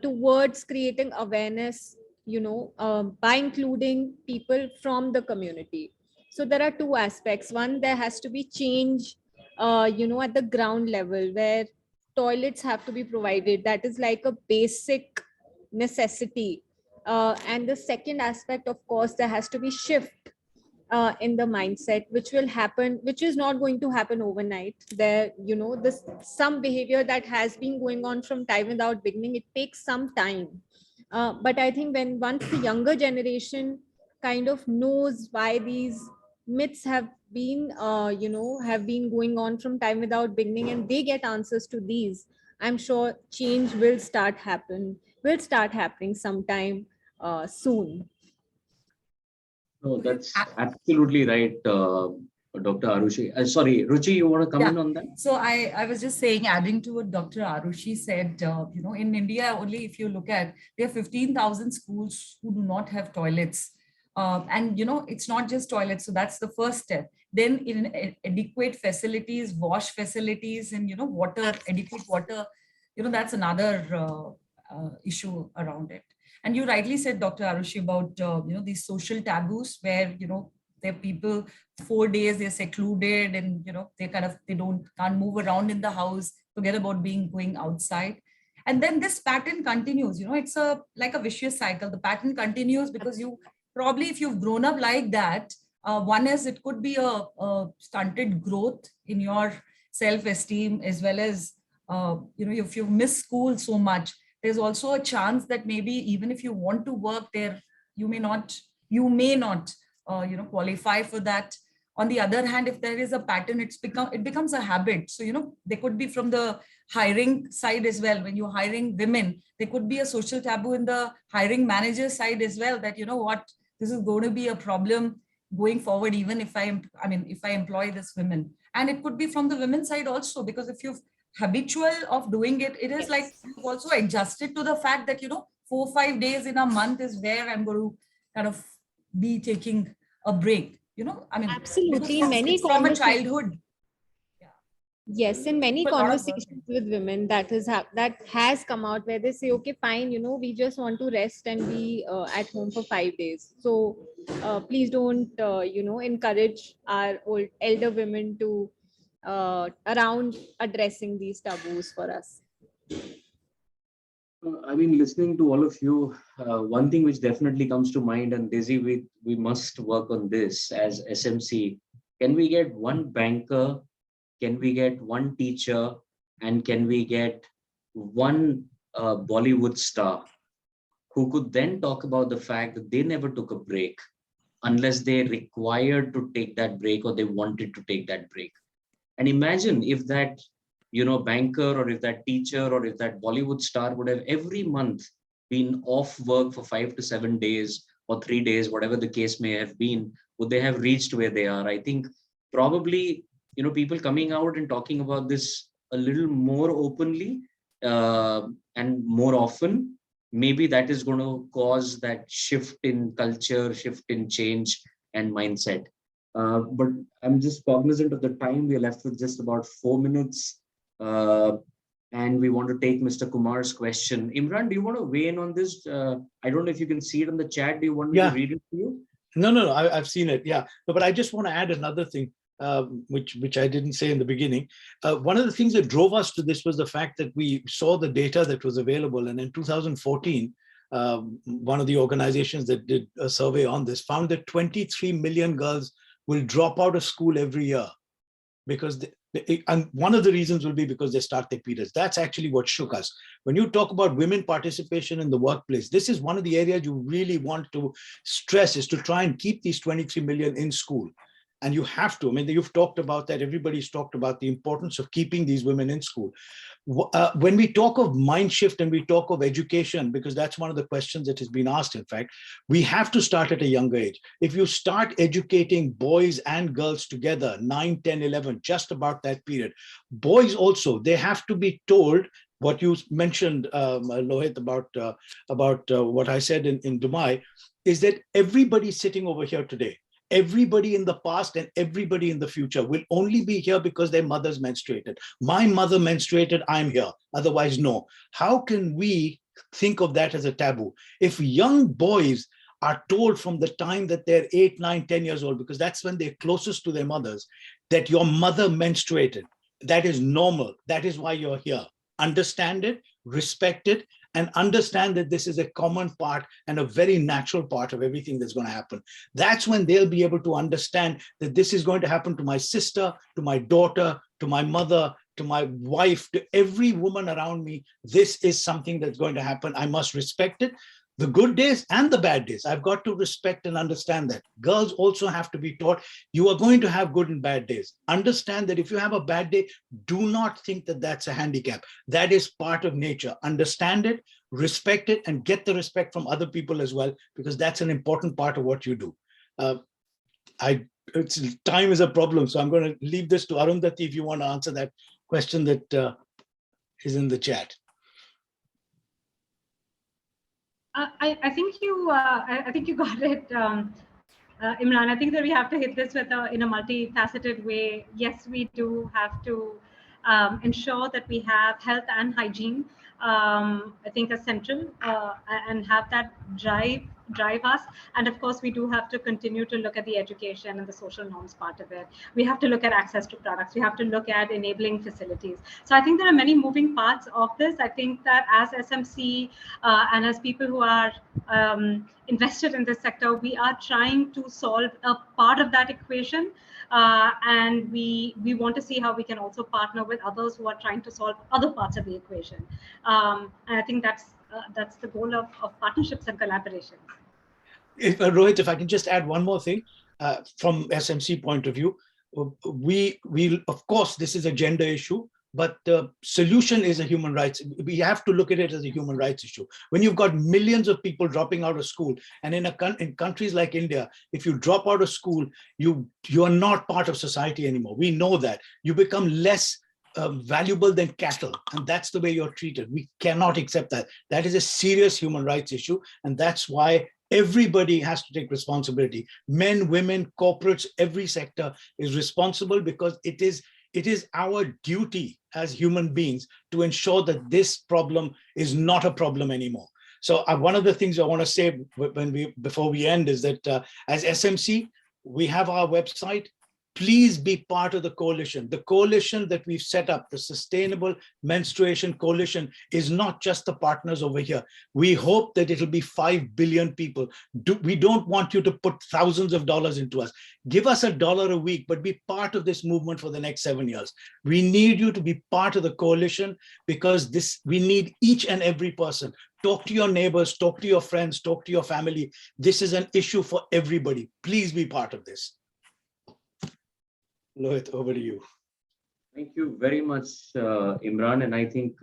towards creating awareness, by including people from the community. So there are two aspects. One, there has to be change, at the ground level, where toilets have to be provided. That is like a basic necessity. And the second aspect, of course, there has to be shift in the mindset, which will happen, which is not going to happen overnight. There, this some behavior that has been going on from time without beginning, it takes some time. But I think once the younger generation kind of knows why these myths have been, have been going on from time without beginning, and they get answers to these, I'm sure change will start happening sometime soon. No, that's absolutely right, Dr. Arushi. Sorry, Ruchi, you want to come in on that? So I was just saying, adding to what Dr. Arushi said, in India, only if you look at, there are 15,000 schools who do not have toilets. And, it's not just toilets. So that's the first step. Then in adequate facilities, wash facilities, and, water, adequate water, that's another issue around it. And you rightly said, Dr. Arushi, about, these social taboos where, there are people 4 days, they're secluded, and, they can't move around in the house, forget about going outside. And then this pattern continues, it's like a vicious cycle. The pattern continues because probably, if you've grown up like that, one is it could be a stunted growth in your self-esteem, as well as, if you miss school so much, there's also a chance that maybe even if you want to work there, you may not qualify for that, On the other hand, if there is a pattern, it becomes a habit. So, they could be from the hiring side as well. When you're hiring women, there could be a social taboo in the hiring manager side as well, that, this is going to be a problem going forward, even if if I employ this women. And it could be from the women's side also, because if you're habitual of doing it, it is Yes. like you've also adjusted to the fact that, 4 or 5 days in a month is where I'm going to kind of be taking a break. Absolutely. Because Many it's from a conversations. childhood. Yes, in many But a lot of work. conversations with women, that has come out where they say, okay, fine, we just want to rest and be at home for 5 days. So please don't, encourage our elder women to around addressing these taboos for us. Listening to all of you, one thing which definitely comes to mind, and Daisy, we must work on this as SMC. Can we get one banker? Can we get one teacher? And can we get one Bollywood star who could then talk about the fact that they never took a break unless they required to take that break or they wanted to take that break? And imagine if that banker, or if that teacher, or if that Bollywood star would have every month been off work for 5 to 7 days or 3 days, whatever the case may have been, would they have reached where they are? I think probably, people coming out and talking about this a little more openly and more often, maybe that is going to cause that shift in culture, shift in change and mindset. But I'm just cognizant of the time. We're left with just about 4 minutes. And we want to take Mr. Kumar's question. Imran, do you want to weigh in on this? I don't know if you can see it in the chat. Do you want me to read it to you? No, I've seen it. Yeah, no, but I just want to add another thing, which I didn't say in the beginning. One of the things that drove us to this was the fact that we saw the data that was available. And in 2014, one of the organizations that did a survey on this found that 23 million girls will drop out of school every year because and one of the reasons will be because they start their periods. That's actually what shook us. When you talk about women participation in the workplace, this is one of the areas you really want to stress, is to try and keep these 23 million in school. And you have to. You've talked about that. Everybody's talked about the importance of keeping these women in school. When we talk of mind shift and we talk of education, because that's one of the questions that has been asked, in fact, we have to start at a younger age. If you start educating boys and girls together, 9, 10, 11, just about that period, boys also, they have to be told what you mentioned, Lohit, about what I said in Dubai, is that everybody sitting over here today, everybody in the past and everybody in the future will only be here because their mothers menstruated. My mother menstruated, I'm here. Otherwise, no. How can we think of that as a taboo? If young boys are told from the time that they're 8, 9, 10 years old, because that's when they're closest to their mothers, that your mother menstruated, that is normal. That is why you're here. Understand it, respect it, and understand that this is a common part and a very natural part of everything that's going to happen. That's when they'll be able to understand that this is going to happen to my sister, to my daughter, to my mother, to my wife, to every woman around me. This is something that's going to happen. I must respect it. The good days and the bad days, I've got to respect and understand that. Girls also have to be taught, you are going to have good and bad days. Understand that if you have a bad day, do not think that that's a handicap. That is part of nature. Understand it, respect it, and get the respect from other people as well, because that's an important part of what you do. Time is a problem, so I'm going to leave this to Arundhati if you want to answer that question that is in the chat. I think you got it, Imran. I think that we have to hit this in a multifaceted way. Yes, we do have to ensure that we have health and hygiene. I think as central and have that drive us. And of course, we do have to continue to look at the education and the social norms part of it. We have to look at access to products. We have to look at enabling facilities. So I think there are many moving parts of this. I think that as SMC and as people who are invested in this sector, we are trying to solve a part of that equation. And we want to see how we can also partner with others who are trying to solve other parts of the equation. And I think that's the goal of partnerships and collaborations. Rohit, if I can just add one more thing. from SMC point of view, we of course, this is a gender issue, but the solution is a human rights. We have to look at it as a human rights issue. When you've got millions of people dropping out of school, and in countries like India, if you drop out of school, you are not part of society anymore. We know that. You become less valuable than cattle, and that's the way you're treated. We cannot accept that. That is a serious human rights issue, and that's why everybody has to take responsibility. Men, women, corporates, every sector is responsible, because it is our duty as human beings to ensure that this problem is not a problem anymore. So one of the things I want to say before we end is that as SMC, we have our website. Please be part of the coalition. The coalition that we've set up, the Sustainable Menstruation Coalition, is not just the partners over here. We hope that it'll be 5 billion people. We don't want you to put thousands of dollars into us. Give us $1 a week, but be part of this movement for the next 7 years. We need you to be part of the coalition, because we need each and every person. Talk to your neighbors, talk to your friends, talk to your family. This is an issue for everybody. Please be part of this. Lohit, over to you. Thank you very much, Imran. And I think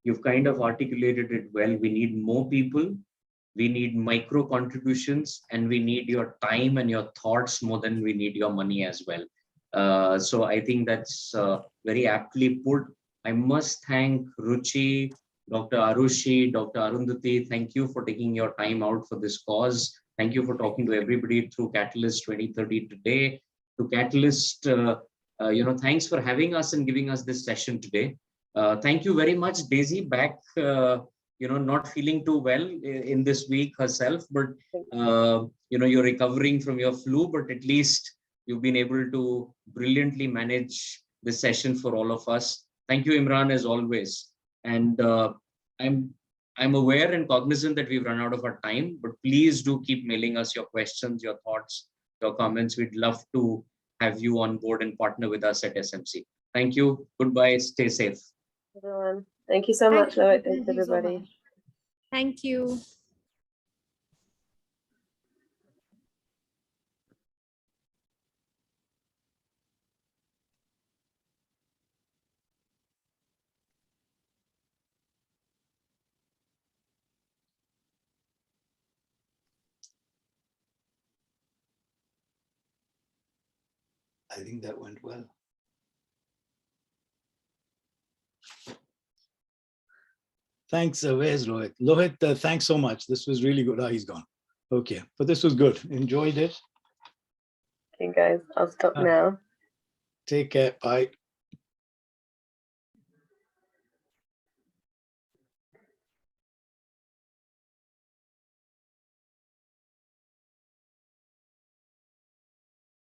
you've kind of articulated it well. We need more people. We need micro contributions, and we need your time and your thoughts more than we need your money as well. So I think that's very aptly put. I must thank Ruchi, Dr. Arushi, Dr. Arundhati. Thank you for taking your time out for this cause. Thank you for talking to everybody through Catalyst 2030 today. To Catalyst, thanks for having us and giving us this session today. Thank you very much, Daisy, back, not feeling too well in this week herself, but, you're recovering from your flu, but at least you've been able to brilliantly manage this session for all of us. Thank you, Imran, as always. And I'm aware and cognizant that we've run out of our time, but please do keep mailing us your questions, your thoughts, your comments. We'd love to have you on board and partner with us at SMC. Thank you. Goodbye. Stay safe. Everyone. Thank you so much, Lohit. Thanks, everybody. Thank you. I think that went well. Thanks. Where's Lohit? Lohit, thanks so much. This was really good. Oh, he's gone. Okay, but this was good. Enjoyed it. Okay, guys, I'll stop now. Take care. Bye.